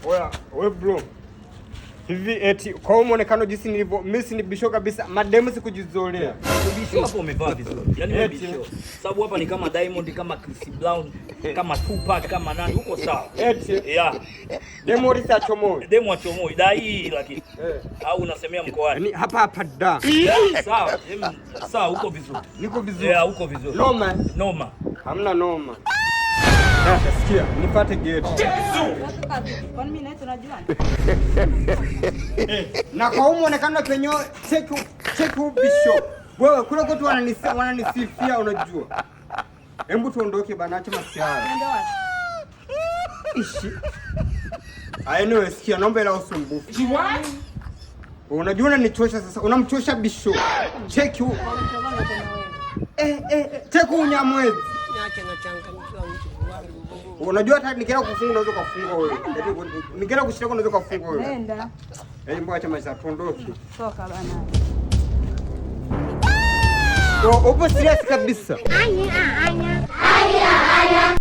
Oya, we bro. Hivi eti kwa muonekano jinsi nilivyo, mimi si bisho kabisa, mademu sikujizolea. Bisho hapo umevaa vizuri. Yaani wewe bisho. Sababu hapa ni kama Diamond, kama Chris Brown, kama Tupac, kama nani, uko sawa. Eti yeah. Demu lisa achomoi. Demu achomoi. Dai lakini. Au unasemea mkoani? Yaani hapa da. Sawa. Sawa, uko vizuri. Niko vizuri. Yeah, uko vizuri. Noma. Noma. Hamna noma. Sikia, nipate gate. Kwani mimi naitwa najuana? Na kwa huo muonekano kwenye check ubisho. Wewe kule kwetu wananisifia unajua. Hebu tuondoke bana, acha masiara. Nenda wapi? Ishi. Anyway, sikia, naomba ila usumbufu. Unajua unanichosha sasa, unamchosha bisho. Check u. Check unyamwezi. Niache na changanyikiwa mtu wangu. Unajua hata nikienda kufunga unaweza kufunga wewe. Nikienda kushika unaweza kufunga wewe. Nenda. Mbona acha maisha tuondoke. Toka bana. Upo serious kabisa. Aya.